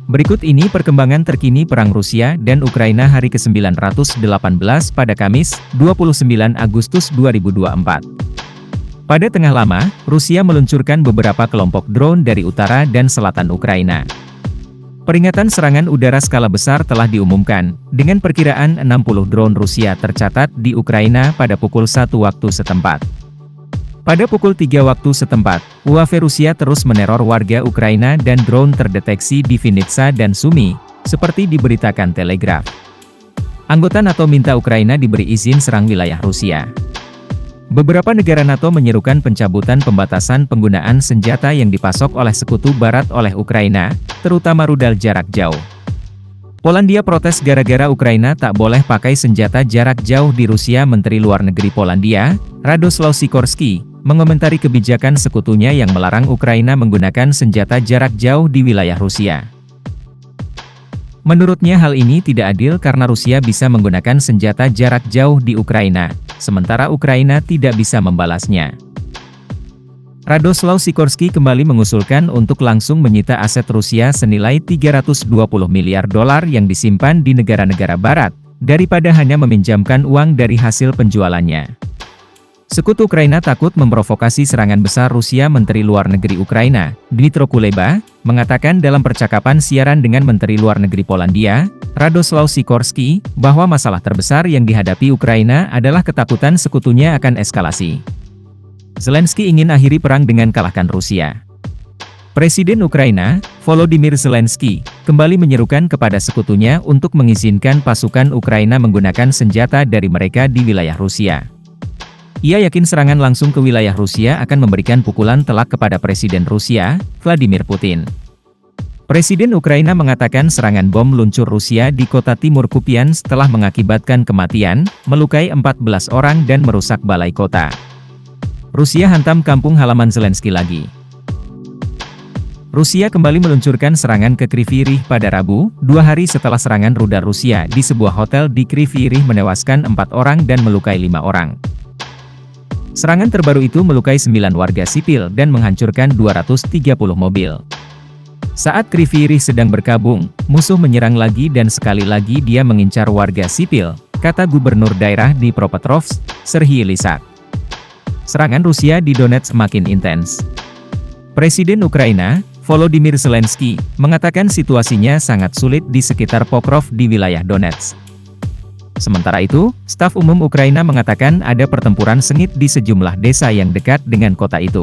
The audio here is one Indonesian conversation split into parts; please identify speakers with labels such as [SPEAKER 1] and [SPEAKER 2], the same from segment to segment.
[SPEAKER 1] Berikut ini perkembangan terkini Perang Rusia dan Ukraina hari ke-918 pada Kamis, 29 Agustus 2024. Pada tengah lama, Rusia meluncurkan beberapa kelompok drone dari utara dan selatan Ukraina. Peringatan serangan udara skala besar telah diumumkan, dengan perkiraan 60 drone Rusia tercatat di Ukraina pada pukul 1 waktu setempat. Pada pukul 3 waktu setempat, UAV Rusia terus meneror warga Ukraina dan drone terdeteksi di Vinnytsia dan Sumy, seperti diberitakan Telegraph. Anggota NATO minta Ukraina diberi izin serang wilayah Rusia. Beberapa negara NATO menyerukan pencabutan pembatasan penggunaan senjata yang dipasok oleh Sekutu Barat oleh Ukraina, terutama rudal jarak jauh. Polandia protes gara-gara Ukraina tak boleh pakai senjata jarak jauh di Rusia. Menteri Luar Negeri Polandia, Radoslaw Sikorski, mengomentari kebijakan sekutunya yang melarang Ukraina menggunakan senjata jarak jauh di wilayah Rusia. Menurutnya hal ini tidak adil karena Rusia bisa menggunakan senjata jarak jauh di Ukraina, sementara Ukraina tidak bisa membalasnya. Radoslaw Sikorski kembali mengusulkan untuk langsung menyita aset Rusia senilai $320 miliar yang disimpan di negara-negara barat, daripada hanya meminjamkan uang dari hasil penjualannya. Sekutu Ukraina takut memprovokasi serangan besar Rusia. Menteri Luar Negeri Ukraina, Dmytro Kuleba, mengatakan dalam percakapan siaran dengan Menteri Luar Negeri Polandia, Radoslaw Sikorski, bahwa masalah terbesar yang dihadapi Ukraina adalah ketakutan sekutunya akan eskalasi. Zelensky ingin akhiri perang dengan kalahkan Rusia. Presiden Ukraina, Volodymyr Zelensky, kembali menyerukan kepada sekutunya untuk mengizinkan pasukan Ukraina menggunakan senjata dari mereka di wilayah Rusia. Ia yakin serangan langsung ke wilayah Rusia akan memberikan pukulan telak kepada Presiden Rusia, Vladimir Putin. Presiden Ukraina mengatakan serangan bom luncur Rusia di kota timur Kupiansk telah mengakibatkan kematian, melukai 14 orang dan merusak balai kota. Rusia hantam kampung halaman Zelensky lagi. Rusia kembali meluncurkan serangan ke Kryvyi Rih pada Rabu, 2 hari setelah serangan rudal Rusia di sebuah hotel di Kryvyi Rih menewaskan 4 orang dan melukai 5 orang. Serangan terbaru itu melukai 9 warga sipil dan menghancurkan 230 mobil. Saat Kryvyi Rih sedang berkabung, musuh menyerang lagi dan sekali lagi dia mengincar warga sipil, kata Gubernur Daerah Dnipropetrovsk, Serhiy Lysak. Serangan Rusia di Donetsk makin intens. Presiden Ukraina, Volodymyr Zelensky, mengatakan situasinya sangat sulit di sekitar Pokrov di wilayah Donetsk. Sementara itu, staf umum Ukraina mengatakan ada pertempuran sengit di sejumlah desa yang dekat dengan kota itu.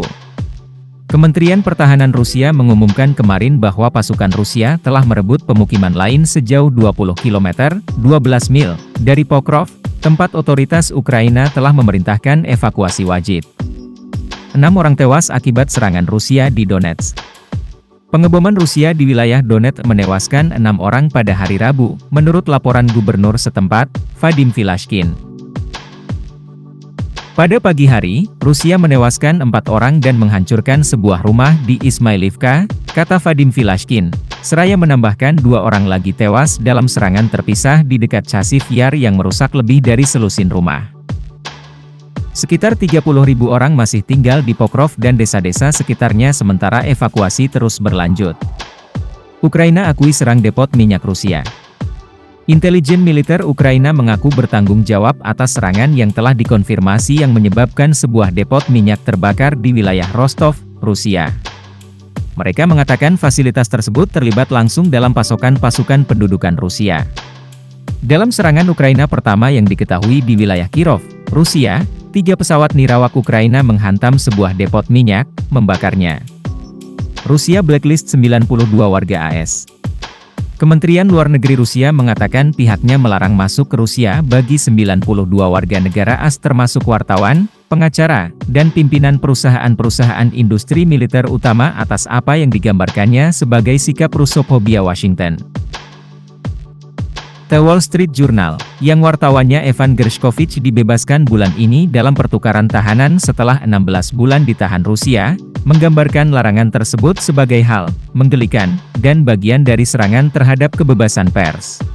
[SPEAKER 1] Kementerian Pertahanan Rusia mengumumkan kemarin bahwa pasukan Rusia telah merebut pemukiman lain sejauh 20 km, 12 mil, dari Pokrov, tempat otoritas Ukraina telah memerintahkan evakuasi wajib. 6 orang tewas akibat serangan Rusia di Donetsk. Pengeboman Rusia di wilayah Donetsk menewaskan 6 orang pada hari Rabu, menurut laporan gubernur setempat, Vadim Vilashkin. Pada pagi hari, Rusia menewaskan 4 orang dan menghancurkan sebuah rumah di Ismailivka, kata Vadim Vilashkin. Seraya menambahkan 2 orang lagi tewas dalam serangan terpisah di dekat Chasiv Yar yang merusak lebih dari selusin rumah. Sekitar 30.000 orang masih tinggal di Pokrov dan desa-desa sekitarnya sementara evakuasi terus berlanjut. Ukraina akui serang depot minyak Rusia. Intelijen militer Ukraina mengaku bertanggung jawab atas serangan yang telah dikonfirmasi yang menyebabkan sebuah depot minyak terbakar di wilayah Rostov, Rusia. Mereka mengatakan fasilitas tersebut terlibat langsung dalam pasokan pasukan pendudukan Rusia. Dalam serangan Ukraina pertama yang diketahui di wilayah Kirov, Rusia, 3 pesawat nirawak Ukraina menghantam sebuah depot minyak, membakarnya. Rusia blacklist 92 warga AS. Kementerian Luar Negeri Rusia mengatakan pihaknya melarang masuk ke Rusia bagi 92 warga negara AS termasuk wartawan, pengacara, dan pimpinan perusahaan-perusahaan industri militer utama atas apa yang digambarkannya sebagai sikap Rusofobia Washington. The Wall Street Journal, yang wartawannya Evan Gershkovich dibebaskan bulan ini dalam pertukaran tahanan setelah 16 bulan ditahan Rusia, menggambarkan larangan tersebut sebagai hal menggelikan dan bagian dari serangan terhadap kebebasan pers.